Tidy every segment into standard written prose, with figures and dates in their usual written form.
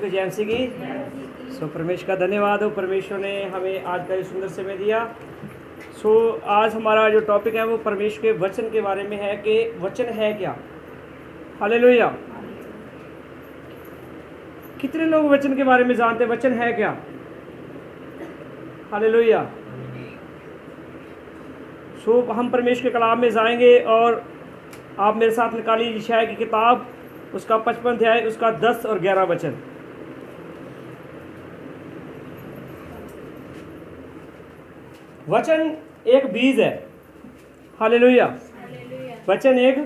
को जैमसी की। सो परमेश्वर का धन्यवाद हो, परमेश्वर ने हमें आज का ये सुंदर समय दिया। सो आज हमारा जो टॉपिक है वो परमेश्वर के वचन के बारे में है कि वचन है क्या। हालेलुया। कितने लोग वचन के बारे में जानते हैं, वचन है क्या। हालेलुया। सो हम परमेश्वर के कलाम में जाएंगे और आप मेरे साथ निकालिए यशायाह की किताब, उसका 55 अध्याय, उसका 10 और 11 वचन। वचन एक बीज है। हालेलुया। वचन एक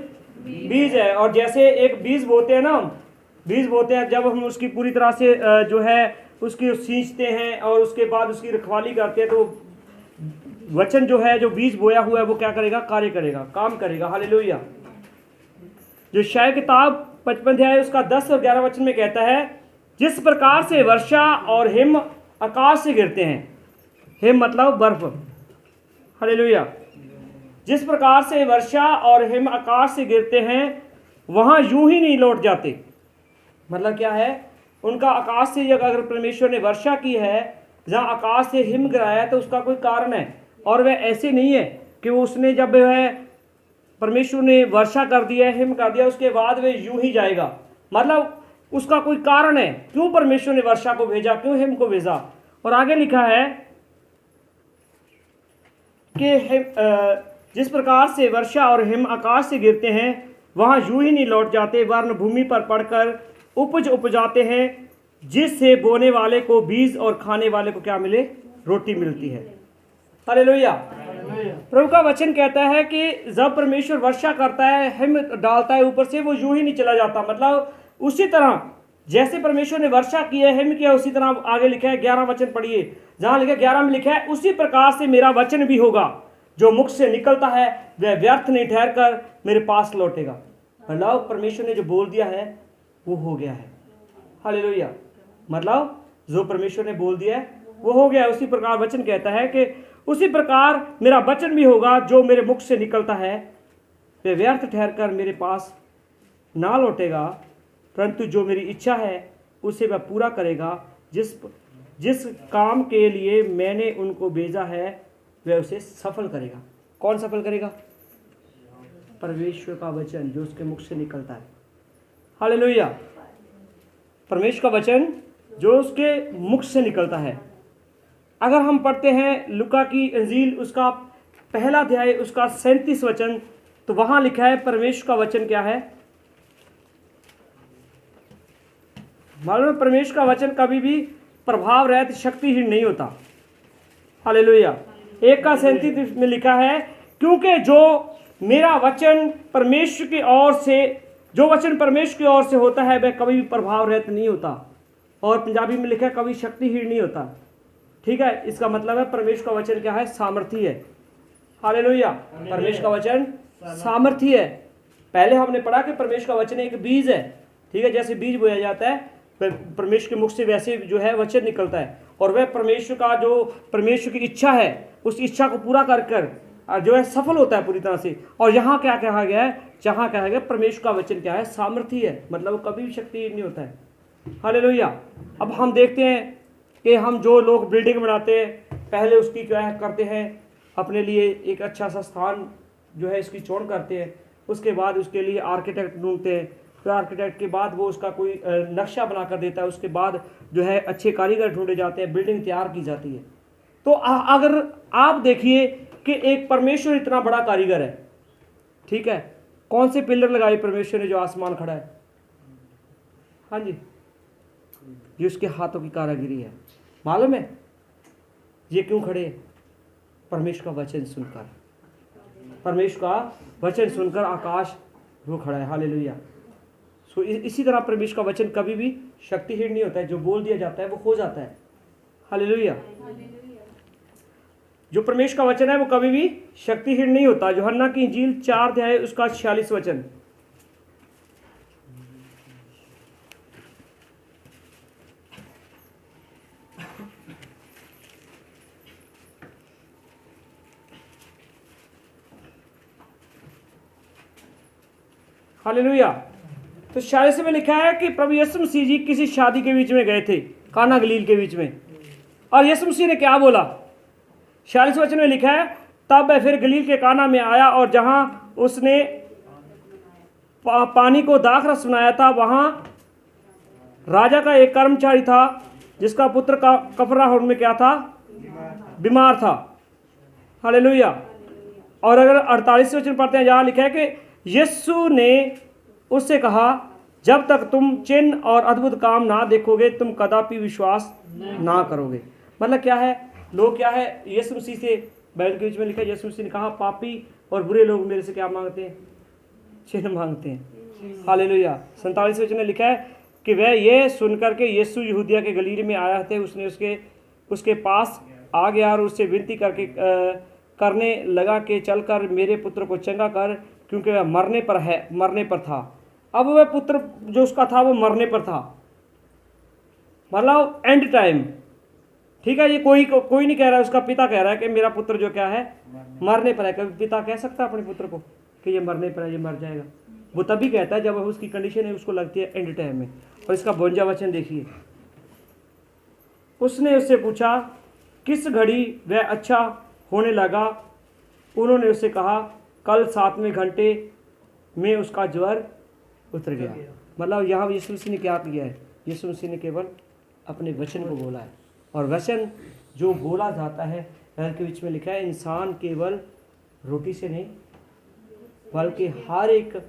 बीज है, और जैसे एक बीज बोते हैं ना, हम बीज बोते हैं, जब हम उसकी पूरी तरह से जो है उसकी सींचते हैं और उसके बाद उसकी रखवाली करते हैं, तो वचन जो है, जो बीज बोया हुआ है, वो क्या करेगा, कार्य करेगा, काम करेगा। हालेलुया। जो यशायाह किताब 55 अध्याय उसका 10 और 11 वचन में कहता है, जिस प्रकार से वर्षा और हिम आकाश से गिरते हैं, हिम मतलब बर्फ। हालेलुया। जिस प्रकार से वर्षा और हिम आकाश से गिरते हैं, वहां यूं ही नहीं लौट जाते। मतलब क्या है, उनका आकाश से अगर परमेश्वर ने वर्षा की है, जहां आकाश से हिम गिराया है, तो उसका कोई कारण है, और वह ऐसे नहीं है कि वो उसने जब वह परमेश्वर ने वर्षा कर दिया, हिम कर दिया, उसके बाद वे यूं ही जाएगा। मतलब उसका कोई कारण है, क्यों परमेश्वर ने वर्षा को भेजा, क्यों हिम को भेजा। और आगे लिखा है कि जिस प्रकार से वर्षा और हिम आकाश से गिरते हैं, वहां यूं ही नहीं लौट जाते, वरन भूमि पर पड़कर उपज उपजाते हैं, जिससे बोने वाले को बीज और खाने वाले को क्या मिले, रोटी मिलती है। हालेलुया। प्रभु का वचन कहता है कि जब परमेश्वर वर्षा करता है, हिम डालता है ऊपर से, वो यूं ही नहीं चला जाता। मतलब उसी तरह जैसे परमेश्वर ने वर्षा की है, हिम किया, उसी तरह आगे लिखा है 11 वचन पढ़िए, जहां लिखा 11 में लिखा है, उसी प्रकार से मेरा वचन भी होगा, जो मुख से निकलता है वह व्यर्थ नहीं ठहर कर मेरे पास लौटेगा। मतलब परमेश्वर ने जो बोल दिया है वो हो गया है। हालेलुया। मतलब जो परमेश्वर ने बोल दिया है वो हो गया। उसी प्रकार वचन कहता है कि उसी प्रकार मेरा वचन भी होगा, जो मेरे मुख से निकलता है वह व्यर्थ ठहर कर मेरे पास ना लौटेगा, परंतु जो मेरी इच्छा है उसे वह पूरा करेगा। जिस काम के लिए मैंने उनको भेजा है वह उसे सफल करेगा। कौन सफल करेगा? परमेश्वर का वचन जो उसके मुख से निकलता है। हालेलुया। परमेश्वर का वचन जो उसके मुख से निकलता है। अगर हम पढ़ते हैं लूका की इंजील, उसका पहला अध्याय, उसका 37 वचन, तो वहां लिखा है परमेश्वर का वचन क्या है मालूम है? परमेश्वर का वचन कभी भी प्रभाव रहित शक्तिहीन नहीं होता। हालेलुया। 1 का 37 में लिखा है, क्योंकि जो मेरा वचन परमेश्वर की ओर से, जो वचन परमेश्वर की ओर से होता है वह कभी भी प्रभाव रहित नहीं होता। और पंजाबी में लिखा है कभी शक्तिहीन नहीं होता। ठीक है, इसका मतलब है परमेश्वर का वचन क्या है, सामर्थी है। हालेलुया। परमेश्वर का वचन सामर्थी है। पहले हमने पढ़ा कि परमेश्वर का वचन एक बीज है। ठीक है, जैसे बीज बोया जाता है परमेश्वर के मुख से, वैसे जो है वचन निकलता है, और वह परमेश्वर का जो परमेश्वर की इच्छा है, उस इच्छा को पूरा कर कर जो है सफल होता है पूरी तरह से। और यहाँ क्या कहा गया है, जहाँ कहा गया परमेश्वर का वचन क्या है, सामर्थी है, मतलब वो कभी भी शक्तिहीन नहीं होता है। हालेलुया। अब हम देखते हैं कि हम जो लोग बिल्डिंग बनाते हैं, पहले उसकी क्या है करते हैं, अपने लिए एक अच्छा सा स्थान जो है इसकी चोन करते हैं, उसके बाद उसके लिए आर्किटेक्ट ढूंढते हैं, फिर आर्किटेक्ट के बाद वो उसका कोई नक्शा बना कर देता है, उसके बाद जो है अच्छे कारीगर ढूंढे जाते हैं, बिल्डिंग तैयार की जाती है। तो अगर आप देखिए कि एक परमेश्वर इतना बड़ा कारीगर है, ठीक है, कौन से पिलर लगाए परमेश्वर ने जो आसमान खड़ा है? हाँ जी, ये उसके हाथों की कारागिरी है। मालूम है ये क्यों खड़े? परमेश्वर का वचन सुनकर, परमेश्वर का वचन सुनकर आकाश वो खड़ा है। हालेलुया। सो इसी तरह परमेश्वर का वचन कभी भी शक्तिहीन नहीं होता है। जो बोल दिया जाता है वो हो जाता है। हालेलुया। जो परमेश्वर का वचन है वो कभी भी शक्तिहीन नहीं होता। यूहन्ना की इंजील 4 अध्याय उसका 46 वचन। हालेलुया। तो 46 में लिखा है कि प्रभु यीशु मसीह जी किसी शादी के बीच में गए थे, काना गलील के बीच में, और यीशु मसीह ने क्या बोला? 46 वचन में लिखा है, तब वह फिर गलील के काना में आया और जहाँ उसने पानी को दाखरस बनाया था, वहाँ राजा का एक कर्मचारी था जिसका पुत्र का कफरनहूम में क्या था? बीमार था। हालेलुया। और अगर 48 वचन पढ़ते हैं, जहाँ लिखा है कि यीशु ने उससे कहा, जब तक तुम चिन्ह और अद्भुत काम ना देखोगे तुम कदापि विश्वास ना करोगे। मतलब क्या है? लोग क्या है, यीशु मसीह से, बाइबल के बीच में लिखा है, यीशु मसीह ने कहा पापी और बुरे लोग मेरे से क्या मांगते हैं? चिन्ह मांगते हैं। हालेलुया। 47 वचन में लिखा है कि वह ये सुनकर के यीशु यहूदिया के गलील में आया थे, उसने उसके पास आ गया और उससे विनती करने लगा कि चलकर मेरे पुत्र को चंगा कर, क्योंकि वह मरने पर था। अब वह पुत्र जो उसका था वो मरने पर था, मतलब एंड टाइम। ठीक है, ये कोई नहीं कह रहा है, उसका पिता कह रहा है कि मेरा पुत्र जो क्या है, मरने पर है। कभी पिता कह सकता है अपने पुत्र को कि ये मरने पर है, ये मर जाएगा? वो तभी कहता है जब उसकी कंडीशन है, उसको लगती है एंड टाइम में। और इसका 52 वचन देखिए, उसने उससे पूछा किस घड़ी वह अच्छा होने लगा? उन्होंने उससे कहा, कल 7वें घंटे में उसका ज्वर उतर गया। मतलब यहाँ यीशु मसीह ने क्या किया है? यीशु मसीह ने केवल अपने वचन को बोला है, और वचन जो बोला जाता है, बाइबल के बीच में लिखा है, इंसान केवल रोटी से नहीं बल्कि हर एक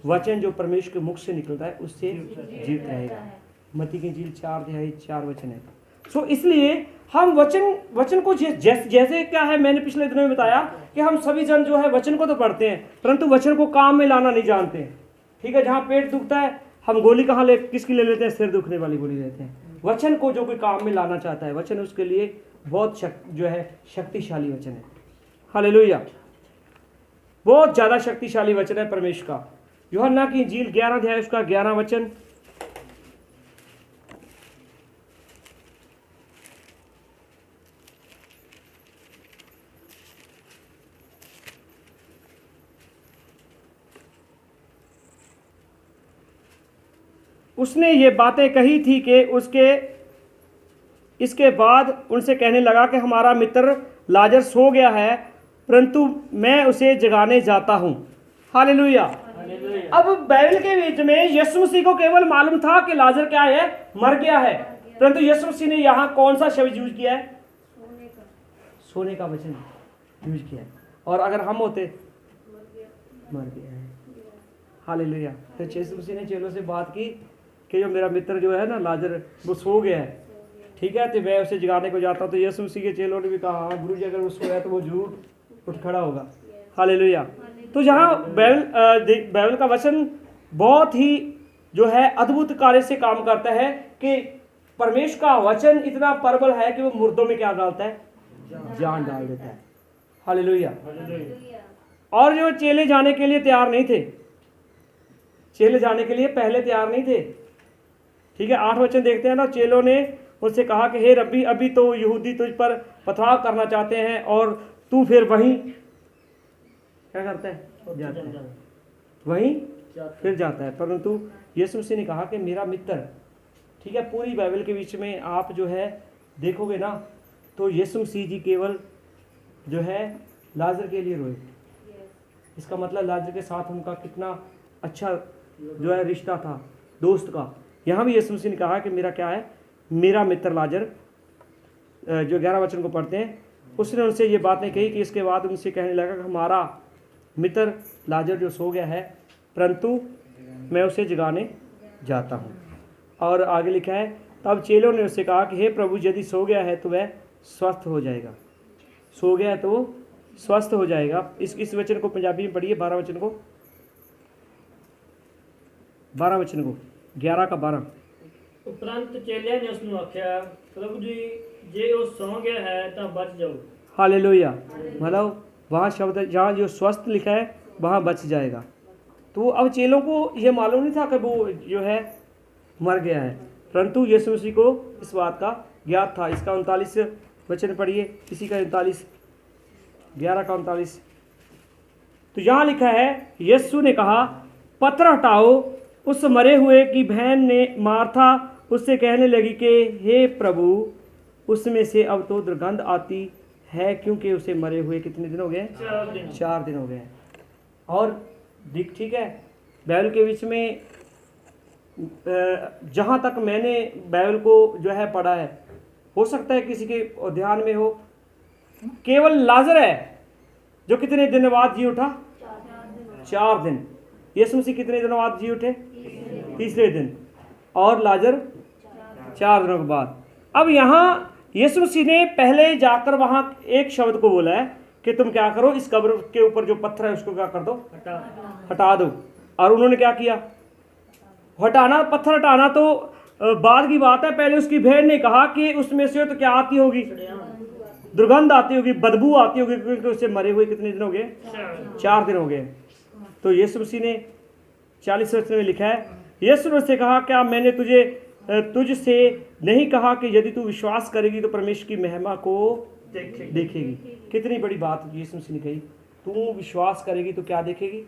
वचन जो परमेश्वर के मुख से निकलता है उससे जीवित रहेगा। मत्ती की इंजील 4 वचन है। सो इसलिए हम वचन को जैसे क्या है, मैंने पिछले दिनों में बताया कि हम सभी जन जो है वचन को तो पढ़ते हैं, परंतु वचन को काम में लाना नहीं जानते हैं। ठीक है, जहाँ पेट दुखता है हम गोली किसकी ले लेते हैं? सिर दुखने वाली गोली लेते हैं। वचन को जो कोई काम में लाना चाहता है, वचन उसके लिए बहुत शक्तिशाली वचन है। हालेलुया। बहुत ज़्यादा शक्तिशाली वचन है परमेश्वर का। यूहन्ना की इंजील 11 अध्याय उसका 11 वचन, उसने ये बातें कही थी कि इसके बाद उनसे कहने लगा कि हमारा मित्र लाजर सो गया है, परंतु मैं उसे जगाने जाता हूँ। हालेलुया। अब बाइबल के बीच में यीशु मसीह को केवल मालूम था कि लाजर क्या है, मर गया है, परंतु यीशु मसीह ने यहाँ कौन सा शब्द यूज किया है? सोने का वचन यूज किया है। और अगर हम होते, मर गया है। हालेलुया। तो यीशु मसीह ने चेलों से बात की कि जो मेरा मित्र जो है ना लाजर, वो सो गया है। ठीक है, तो मैं उसे जगाने को जाता हूँ। तो यीशु मसीह के चेलों ने भी कहा, हाँ गुरु जी, अगर वो सोया तो वो जरूर उठ खड़ा होगा। हालेलुया। तो यहाँ बाइबल का वचन बहुत ही जो है अद्भुत कार्य से काम करता है कि परमेश्वर का वचन इतना प्रबल है कि वो मुर्दों में क्या डालता है? जान डाल देता है। हालेलुया। और जो चेले जाने के लिए तैयार नहीं थे, चेले जाने के लिए पहले तैयार नहीं थे। ठीक है, 8 वचन देखते हैं ना। चेलों ने उससे कहा कि हे रब्बी, अभी तो यहूदी तुझ पर पथराव करना चाहते हैं और तू फिर वहीं क्या करता है? जाता है, वहीं फिर जाता है। परंतु यीशु मसीह ने कहा कि मेरा मित्र, ठीक है, पूरी बाइबल के बीच में आप जो है देखोगे ना, तो यीशु मसीह जी केवल जो है लाजर के लिए रोए। इसका मतलब लाजर के साथ उनका कितना अच्छा जो है रिश्ता था, दोस्त का। यहाँ भी यीशु मसीह ने कहा कि मेरा क्या है, मेरा मित्र लाजर, जो 11 वचन को पढ़ते हैं, उसने उनसे ये बातें कही कि इसके बाद उनसे कहने लगा कि हमारा मित्र लाजर जो सो गया है, परंतु मैं उसे जगाने जाता हूँ। और आगे लिखा है, तब चेलों ने उससे कहा कि हे प्रभु, यदि सो गया है तो वह स्वस्थ हो जाएगा। सो गया है तो स्वस्थ हो जाएगा। इस वचन को पंजाबी में पढ़िए, 12 वचन को, 12 वचन को, 11 का 12। उपरंत चेलिया ने उसने आख्या, प्रभु जी, जे वो सो गया है तो बच जाओ। हालेलुया। मतलब वहाँ शब्द जहाँ जो स्वस्थ लिखा है वहाँ बच जाएगा। तो अब चेलों को ये मालूम नहीं था कि वो जो है मर गया है, परंतु यीशु मसीह को इस बात का ज्ञात था। इसका 39 वचन पढ़िए, इसी का 39, 11 का 39। तो यहाँ लिखा है, यीशु ने कहा, पत्थर हटाओ। उस मरे हुए की बहन ने मार्था उससे कहने लगी कि हे प्रभु, उसमें से अब तो दुर्गंध आती है, क्योंकि उसे मरे हुए कितने दिन हो गए? 4 दिन। 4 दिन हो गए। और ठीक है, बाइबल के बीच में जहाँ तक मैंने बाइबल को जो है पढ़ा है, हो सकता है किसी के ध्यान में हो, केवल लाजर है जो कितने दिन बाद जी उठा? 4 दिन। यीशु मसीह कितने दिनों बाद जी उठे? तीसरे दिन। और लाजर 4 दिनों के बाद। अब यहाँ यीशु मसीह ने पहले जाकर वहाँ एक शब्द को बोला है कि तुम क्या करो, इस कब्र के ऊपर जो पत्थर है उसको क्या कर दो? हटा दो। और उन्होंने क्या किया? हटाना, पत्थर हटाना तो बाद की बात है। पहले उसकी बहन ने कहा कि उसमें से तो क्या आती होगी? दुर्गंध आती होगी, बदबू आती होगी, क्योंकि उससे मरे हुए कितने दिन हो गए? 4 दिन हो गए। तो यीशु मसीह ने 40 वचन में लिखा है, यीशु ने उससे कहा, क्या मैंने तुझसे नहीं कहा कि यदि तू विश्वास करेगी तो परमेश्वर की महिमा को देखेगी? कितनी बड़ी बात यीशु मसीह ने कही, तू विश्वास करेगी तो क्या देखेगी?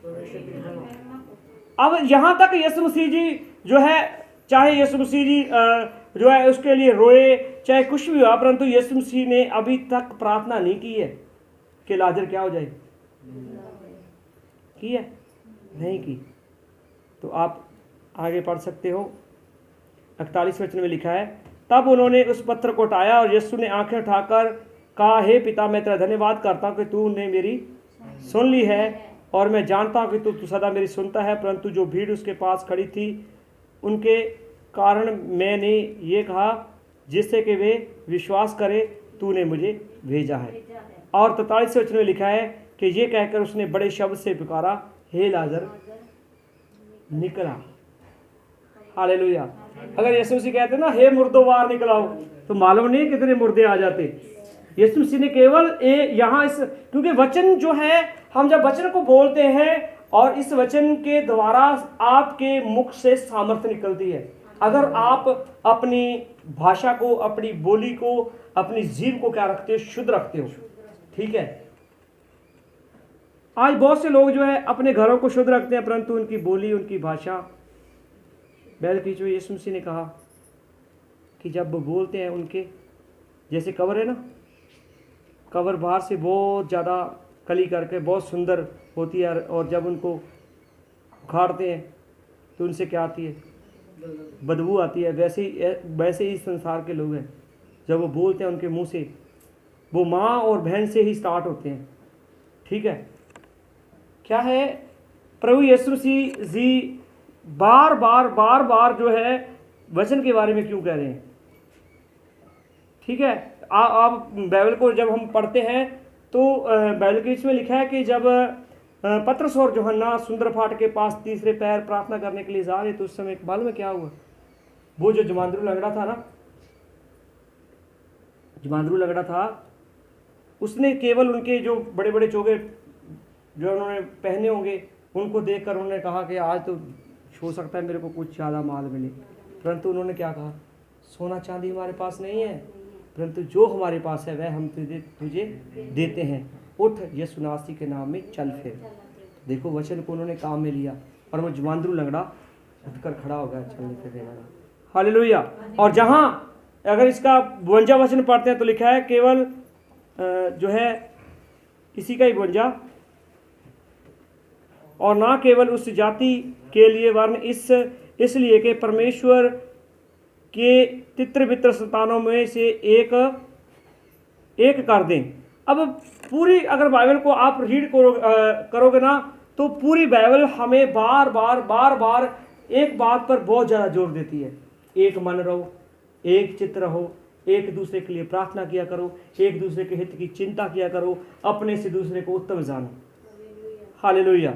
अब यहाँ तक यीशु मसीह जी जो है, चाहे यीशु मसीह जी जो है उसके लिए रोए, चाहे कुछ भी हुआ, परंतु यीशु मसीह ने अभी तक प्रार्थना नहीं की है कि लाजर क्या हो जाए। की है? नहीं की। तो आप आगे पढ़ सकते हो। 41 वचन में लिखा है, तब उन्होंने उस पत्थर को उठाया और यीशु ने आंखें उठाकर कहा, हे पिता, मैं तेरा धन्यवाद करता हूँ कि तूने मेरी सुन ली है, और मैं जानता हूँ कि तू सदा मेरी सुनता है, परंतु जो भीड़ उसके पास खड़ी थी उनके कारण मैंने ये कहा, जिससे कि वे विश्वास करें तूने मुझे भेजा है। और 43 वचन में लिखा है कि ये कहकर उसने बड़े शब्द से पुकारा, हे लाजर निकला। हालेलुया। अगर यीशु मसीह कहते ना, हे मुर्दों बाहर निकलाओ, तो मालूम नहीं कितने मुर्दे आ जाते। यीशु मसीह ने केवल यहाँ इस, क्योंकि वचन जो है, हम जब वचन को बोलते हैं और इस वचन के द्वारा आपके मुख से सामर्थ्य निकलती है। अगर आप अपनी भाषा को, अपनी बोली को, अपनी जीभ को क्या रखते हो? शुद्ध रखते हो। ठीक है। आज बहुत से लोग जो है अपने घरों को शुद्ध रखते हैं, परंतु उनकी बोली, उनकी भाषा, बैल की जो यीशु मसीह ने कहा कि जब वो बोलते हैं, उनके जैसे कवर है ना, कवर बाहर से बहुत ज़्यादा कली करके बहुत सुंदर होती है, और जब उनको उखाड़ते हैं तो उनसे क्या आती है? बदबू आती है। वैसे ही संसार के लोग हैं, जब वो बोलते हैं उनके मुंह से, वो माँ और बहन से ही स्टार्ट होते हैं। ठीक है। क्या है, प्रभु यीशु मसीह जी बार बार जो है वचन के बारे में क्यों कह रहे हैं? ठीक है। आप बाइबल को जब हम पढ़ते हैं तो बाइबल के इसमें लिखा है कि जब पतरस और यूहन्ना सुंदर फाट के पास तीसरे पैर प्रार्थना करने के लिए जा रहे, तो उस समय मालूम में क्या हुआ? वो जो जमांद्रू लंगड़ा था ना, जमांद्रू लंगड़ा था, उसने केवल उनके जो बड़े बड़े चोगे जो उन्होंने पहने होंगे उनको देखकर उन्होंने कहा कि आज तो हो सकता है मेरे को कुछ ज़्यादा माल मिले, परंतु उन्होंने क्या कहा? सोना चांदी हमारे पास नहीं है, परंतु जो हमारे पास है वह हम तुझे देते हैं। उठ, यीशु नासरी के नाम में चल फिर। देखो, वचन को उन्होंने काम में लिया और वो जमांद्रू लंगड़ा उठकर खड़ा हो गया, चलने फिरने लगा। हालेलुया। और जहाँ अगर इसका 52 वचन पढ़ते हैं तो लिखा है, केवल जो है इसी का ही 52, और ना केवल उस जाति के लिए, वरन इसलिए कि परमेश्वर के तित्र बित्र संतानों में से एक कर दें। अब पूरी अगर बाइबल को आप रीड करोगे ना, तो पूरी बाइबल हमें बार बार एक बात पर बहुत ज़्यादा जोर देती है, एक मन रहो, एक चित्त रहो, एक दूसरे के लिए प्रार्थना किया करो, एक दूसरे के हित की चिंता किया करो, अपने से दूसरे को उत्तम जानो। हालेलुया।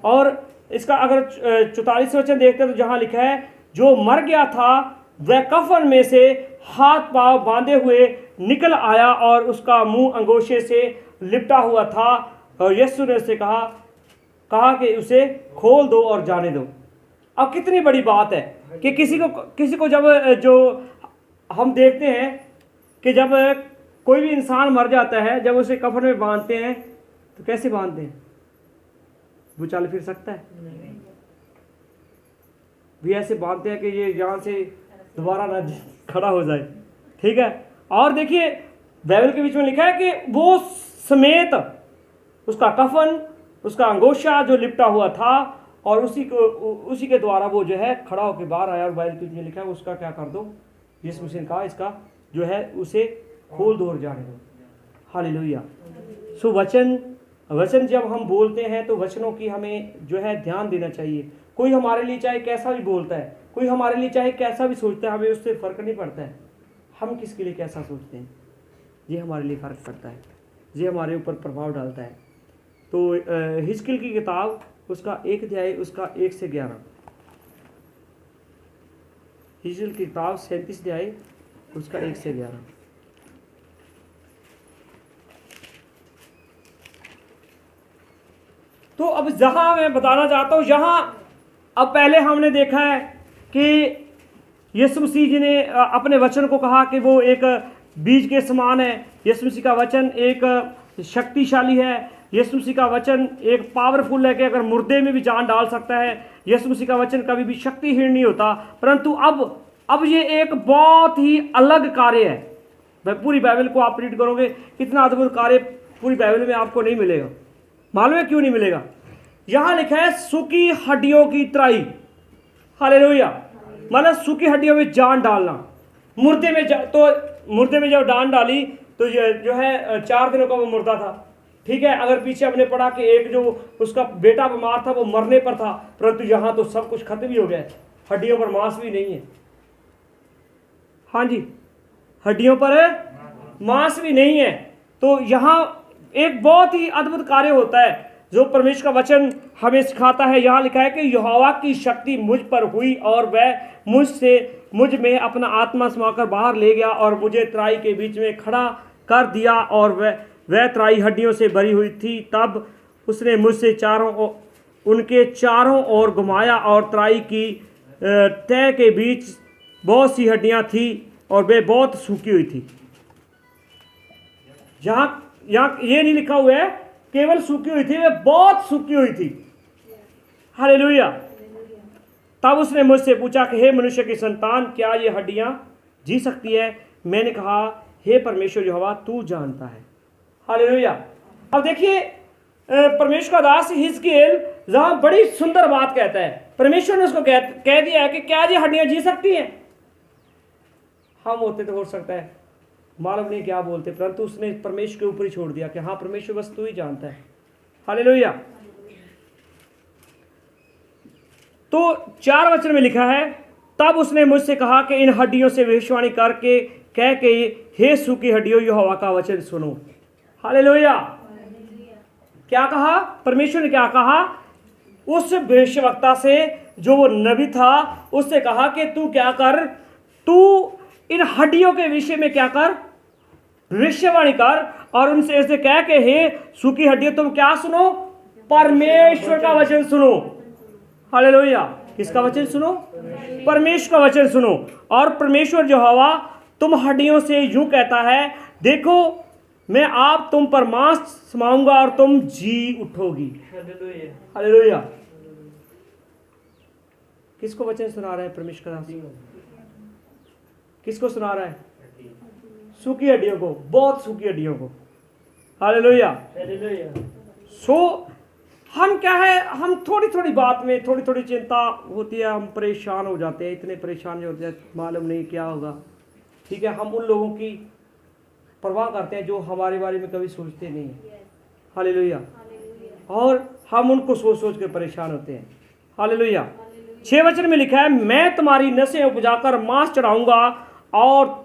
और इसका अगर 44 वचन देखते हैं तो जहाँ लिखा है, जो मर गया था वह कफन में से हाथ पांव बांधे हुए निकल आया और उसका मुंह अंगोछे से लिपटा हुआ था, और यीशु ने उससे कहा कि उसे खोल दो और जाने दो। अब कितनी बड़ी बात है कि किसी को जब जो हम देखते हैं कि जब कोई भी इंसान मर जाता है, जब उसे कफन में बांधते हैं तो कैसे बांधते हैं? वो चल फिर सकता है? भी ऐसे बांधते हैं कि ये यहाँ से दोबारा ना खड़ा हो जाए, ठीक है। और देखिए बाइबल के बीच में लिखा है कि वो समेत उसका कफन, उसका अंगोछा जो लिपटा हुआ था, और उसी के द्वारा वो जो है खड़ा होकर बाहर आया। और बाइबल के बीच में लिखा है उसका क्या कर दो, यीशु मसीह ने कहा इसका जो है उसे खोल दो और जाने दो। हालेलुया। सो वचन जब हम बोलते हैं तो वचनों की हमें जो है ध्यान देना चाहिए। कोई हमारे लिए चाहे कैसा भी बोलता है, कोई हमारे लिए चाहे कैसा भी सोचता है, हमें उससे फ़र्क नहीं पड़ता है हम किसके लिए कैसा सोचते हैं, ये हमारे लिए फ़र्क पड़ता है, ये हमारे ऊपर प्रभाव डालता है। तो हिजकिय्याह की किताब उसका 1 अध्याय उसका 1 से 11, हिजकिय्याह की किताब 37 अध्याय उसका 1 से 11। तो अब जहां मैं बताना चाहता हूं, यहाँ अब पहले हमने देखा है कि यीशु मसीह जी ने अपने वचन को कहा कि वो एक बीज के समान है। यीशु मसीह का वचन एक शक्तिशाली है। यीशु मसीह का वचन एक पावरफुल है कि अगर मुर्दे में भी जान डाल सकता है। यीशु मसीह का वचन कभी भी शक्तिहीन नहीं होता। परंतु अब ये एक बहुत ही अलग कार्य है। पूरी बाइबल को आप रीड करोगे, इतना अद्भुत कार्य पूरी बाइबल में आपको नहीं मिलेगा। मालूम है क्यों नहीं मिलेगा? यहां लिखा है सूखी हड्डियों की तराई। हालेलुया। मतलब सूखी हड्डियों में जान डालना। मुर्दे में जब जान डाली तो जो है 4 दिनों का वो मुर्दा था, ठीक है। अगर पीछे हमने पढ़ा कि एक जो उसका बेटा बीमार था वो मरने पर था, परंतु यहां तो सब कुछ खत्म ही हो गया, हड्डियों पर मांस भी नहीं है। हाँ जी, हड्डियों पर मांस भी नहीं है। तो यहां एक बहुत ही अद्भुत कार्य होता है जो परमेश्वर का वचन हमें सिखाता है। यहाँ लिखा है कि यहोवा की शक्ति मुझ पर हुई और वह मुझ में अपना आत्मा समाकर बाहर ले गया और मुझे तराई के बीच में खड़ा कर दिया, और वह तराई हड्डियों से भरी हुई थी। तब उसने मुझसे उनके चारों ओर घुमाया, और तराई की तह के बीच बहुत सी हड्डियां थी और वे बहुत सूखी हुई थी। यहाँ ये नहीं लिखा हुआ है केवल सूखी हुई थी, वे बहुत सूखी हुई थी। हालेलुया। तब उसने मुझसे पूछा कि हे मनुष्य की संतान, क्या ये हड्डियां जी सकती है? मैंने कहा, हे परमेश्वर यहोवा, तू जानता है। हालेलुया। अब देखिए परमेश्वर का दास हिजकिय्याह जहां बड़ी सुंदर बात कहता है। परमेश्वर ने उसको कह दिया है कि क्या ये हड्डियां जी सकती हैं? हम होते तो हो सकता है मालूम नहीं क्या बोलते, परंतु उसने परमेश्वर के ऊपर ही छोड़ दिया कि हाँ परमेश्वर बस तू ही जानता है। हालेलुया। तो 4 वचन में लिखा है, तब उसने मुझसे कहा कि इन हड्डियों से भविष्यवाणी करके कह के, हे सूखी हड्डियों, यहोवा का वचन सुनो। हालेलुया। क्या कहा? परमेश्वर ने क्या कहा? उस भविष्यवक्ता से, जो वो नबी था, उससे कहा कि तू क्या कर, तू इन हड्डियों के विषय में क्या कर, भविष्यवाणी कर, और उनसे ऐसे कह के, हे सूखी हड्डियों, तुम क्या सुनो? परमेश्वर का वचन सुनो। हालेलुया। किसका वचन सुनो? परमेश्वर का वचन सुनो। और परमेश्वर यहोवा तुम हड्डियों से यूं कहता है, देखो मैं आप तुम पर मांस समाऊंगा और तुम जी उठोगी। हालेलुया। किसको वचन सुना रहा है परमेश्वर का? किसको सुना रहा है? सूखी हड्डियों को, बहुत सूखी हड्डियों को। हालेलुया। सो हम क्या है, हम थोड़ी थोड़ी बात में थोड़ी थोड़ी चिंता होती है, हम परेशान हो जाते हैं, इतने परेशान होते हैं मालूम नहीं क्या होगा, ठीक है। हम उन लोगों की परवाह करते हैं जो हमारे बारे में कभी सोचते नहीं है। हालेलुया। और हम उनको सोच सोच के परेशान होते हैं। हालेलुया। 6 वचन में लिखा है, मैं तुम्हारी नसें उपजाकर मांस चढ़ाऊंगा और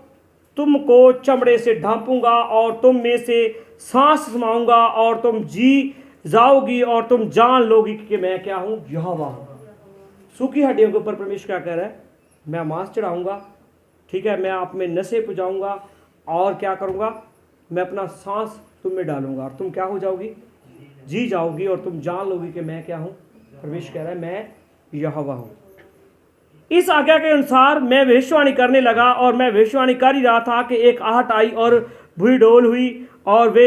तुमको चमड़े से ढांपूंगा और तुम में से सांस समाऊंगा और तुम जी जाओगी और तुम जान लोगी कि मैं क्या हूं, यहोवा हूं। सूखी हड्डियों के ऊपर परमेश्वर क्या कह रहा है? मैं मांस चढ़ाऊंगा, ठीक है, मैं आप में नसें पुजाऊंगा और क्या करूंगा, मैं अपना सांस तुम में डालूंगा और तुम क्या हो जाओगी, जी जाओगी और तुम जान लोगी कि मैं क्या हूं। परमेश्वर कह रहा है मैं यहोवा हूं। इस आज्ञा के अनुसार मैं भविष्यवाणी करने लगा और मैं भविष्यवाणी कर ही रहा था कि एक आहट आई और भुई डोल हुई और वे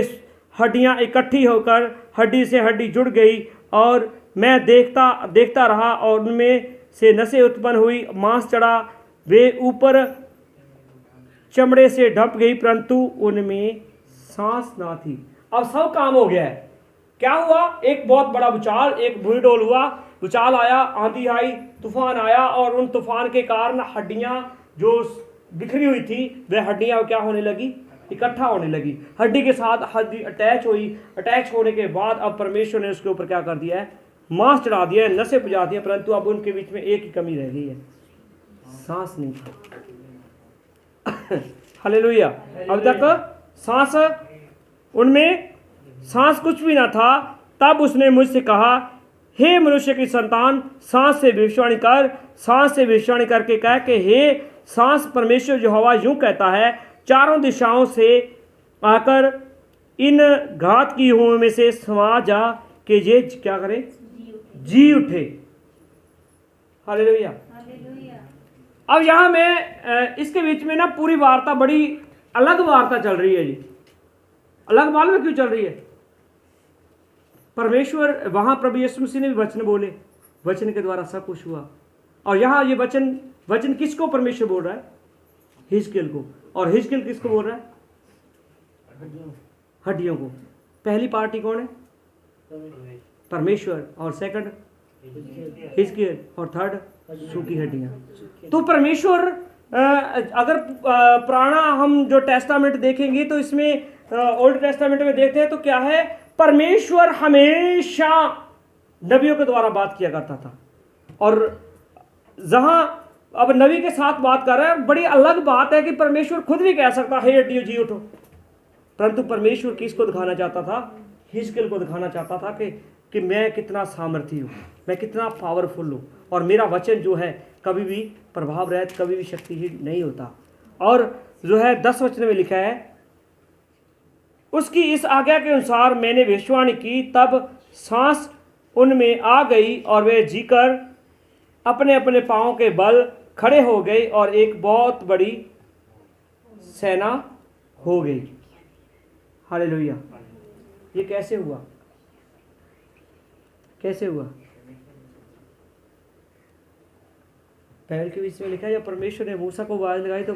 हड्डियां इकट्ठी होकर हड्डी से हड्डी जुड़ गई और मैं देखता रहा और उनमें से नसें उत्पन्न हुई, मांस चढ़ा, वे ऊपर चमड़े से ढंप गई, परंतु उनमें सांस ना थी। अब सब काम हो गया है। क्या हुआ? एक बहुत बड़ा भूचाल, एक भूडोल हुआ, भूचाल आया, आंधी आई, तूफान आया, और उन तूफान के कारण हड्डियां जो बिखरी हुई थी वह हड्डियां क्या होने लगी? इकट्ठा होने लगी। हड्डी के साथ हड्डी अटैच हुई। अटैच होने के बाद अब परमेश्वर ने उसके ऊपर क्या कर दिया है? मांस चढ़ा दिया है, नसें बुझा दी है, परंतु अब उनके बीच में एक ही कमी रह गई है, सांस नहीं था। हालेलुया। अब तक सांस, उनमें सांस कुछ भी ना था। तब उसने मुझसे कहा, हे मनुष्य की संतान, सांस से भविष्यवाणी कर। सांस से भविष्यवाणी करके कह के, हे सांस, परमेश्वर यहोवा यूं कहता है, चारों दिशाओं से आकर इन घात की हुओं में से समा जा कि ये क्या करे? जी उठे। हालेलुया। अब यहां में इसके बीच में ना पूरी वार्ता बड़ी अलग वार्ता चल रही है जी। अलग मालूम है क्यों चल रही है? परमेश्वर, वहां प्रभु यीशु मसीह ने भी वचन बोले, वचन के द्वारा सब कुछ हुआ। और यहां ये वचन किसको परमेश्वर बोल रहा है? हिजकियेल को। और हिजकियेल किसको बोल रहा है? हड्डियों को। पहली पार्टी कौन है? परमेश्वर। और सेकंड हिजकियेल। और थर्ड सूखी हड्डियां। तो परमेश्वर, अगर पुराना हम जो टेस्टामेंट देखेंगे तो इसमें ओल्ड टेस्टामेंट में देखते हैं तो क्या है? परमेश्वर हमेशा नबियों के द्वारा बात किया करता था। और जहां अब नबी के साथ बात कर रहा है, बड़ी अलग बात है कि परमेश्वर खुद भी कह सकता है, हे हड्डियों जी उठो। परंतु परमेश्वर किसको दिखाना चाहता था? हिजकियेल को दिखाना चाहता था कि मैं कितना सामर्थी हूँ, मैं कितना पावरफुल हूँ, और मेरा वचन जो है कभी भी प्रभाव रहित, कभी भी शक्तिहीन नहीं होता। और जो है 10 वचन में लिखा है, उसकी इस आज्ञा के अनुसार मैंने भविष्यवाणी की, तब सांस उनमें आ गई और वे जीकर अपने अपने पांवों के बल खड़े हो गए, और एक बहुत बड़ी सेना हो गई। हालेलुया। ये कैसे हुआ? कैसे हुआ? पहल के बीच में लिखा है, जब परमेश्वर ने मूसा को आवाज लगाई तो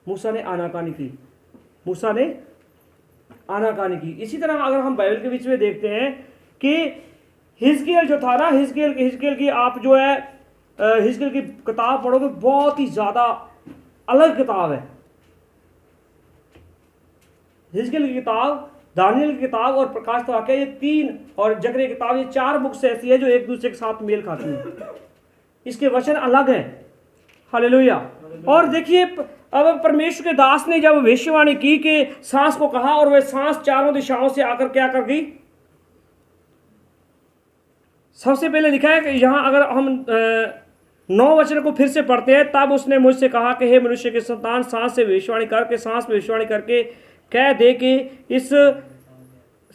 मूसा ने आनाकानी की। मूसा ने आनाकानी की। इसी तरह अगर हम बाइबल के बीच में देखते हैं कि हिजकियेल जो था ना, हिजकियेल की आप जो है हिजकियेल की किताब पढ़ोगे, बहुत ही ज्यादा अलग किताब है। हिजकियेल की किताब, दानियल की किताब और प्रकाशित वाक्य, ये 3, और जकरिया की किताब, ये 4 बुक्स ऐसी है जो एक दूसरे के साथ मेल खाती हैं। इसके वचन अलग हैं। हालेलुया। और देखिए, अब परमेश्वर के दास ने जब भविष्यवाणी की कि सांस को कहा, और वह सांस चारों दिशाओं से आकर क्या कर गई? सबसे पहले लिखा है कि यहां अगर हम 9 वचन को फिर से पढ़ते हैं, तब उसने मुझसे कहा कि हे मनुष्य के संतान, सांस से भविष्यवाणी करके, सांस भविष्यवाणी करके कह दे कि इस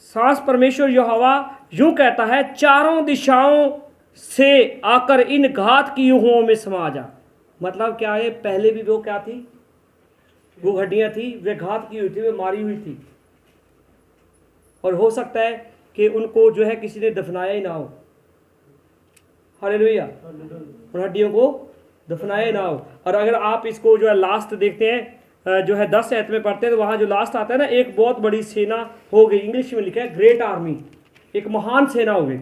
सांस परमेश्वर यहोवा यूं कहता है, चारों दिशाओं से आकर इन घात की युहों में समा जा। मतलब क्या है? पहले भी वो क्या थी? वो हड्डियां थी, वे घात की हुई थी, वे मारी हुई थी, और हो सकता है कि उनको जो है किसी ने दफनाया ही ना हो। हालेलुया। उन हड्डियों को दफनाया ही ना हो। और अगर आप इसको जो है लास्ट देखते हैं, जो है 10 आयत में पढ़ते हैं, तो वहां जो लास्ट आता है ना, एक बहुत बड़ी सेना हो गई। इंग्लिश में लिखा है ग्रेट आर्मी, एक महान सेना हो गई।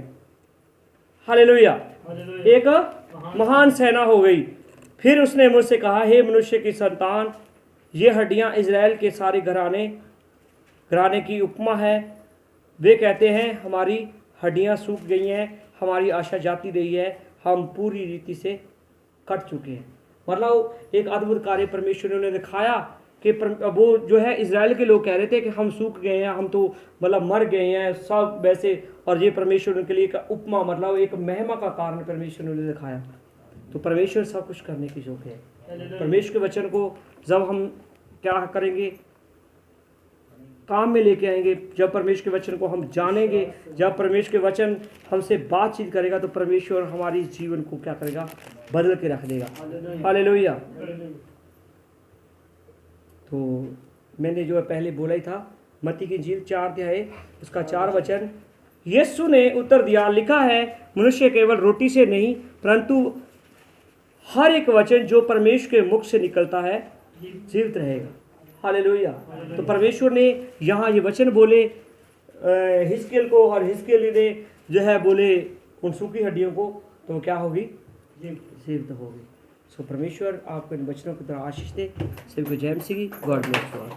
हालेलुया। एक महान सेना हो गई। फिर उसने मुझसे कहा, हे मनुष्य की संतान, ये हड्डियां इजराइल के सारे घराने की उपमा है। वे कहते हैं, हमारी हड्डियां सूख गई हैं, हमारी आशा जाती रही है, हम पूरी रीति से कट चुके हैं। मतलब एक अद्भुत कार्य परमेश्वर ने उन्हें दिखाया कि वो जो है इजराइल के लोग कह रहे थे कि हम सूख गए हैं, हम तो मतलब मर गए हैं सब वैसे, और ये परमेश्वर उनके लिए एक उपमा, मतलब एक महिमा का कारण परमेश्वर ने उन्हें दिखाया। तो परमेश्वर सब कुछ करने की योग्य है। परमेश्वर के वचन को जब हम क्या करेंगे? काम में लेके आएंगे। जब परमेश्वर के वचन को हम जानेंगे, जब परमेश्वर के वचन हमसे बातचीत करेगा, तो परमेश्वर हमारी जीवन को क्या करेगा? बदल के रख देगा। हालेलुया। तो मैंने जो है पहले बोला ही था, मत्ती की इंजील 4 अध्याय उसका 4 वचन, यीशु ने उत्तर दिया, लिखा है मनुष्य केवल रोटी से नहीं परंतु हर एक वचन जो परमेश्वर के मुख से निकलता है जीवित रहेगा। हालेलुया। तो परमेश्वर ने यहाँ ये वचन बोले हिजकिय्याह को, और हिजकिय्याह ने जो है बोले उन सूखी हड्डियों को, तो क्या होगी? जीवित होगी। सो परमेश्वर आपको इन वचनों की तरह आशीष दे। सभी को जय मसीह की। God bless you all.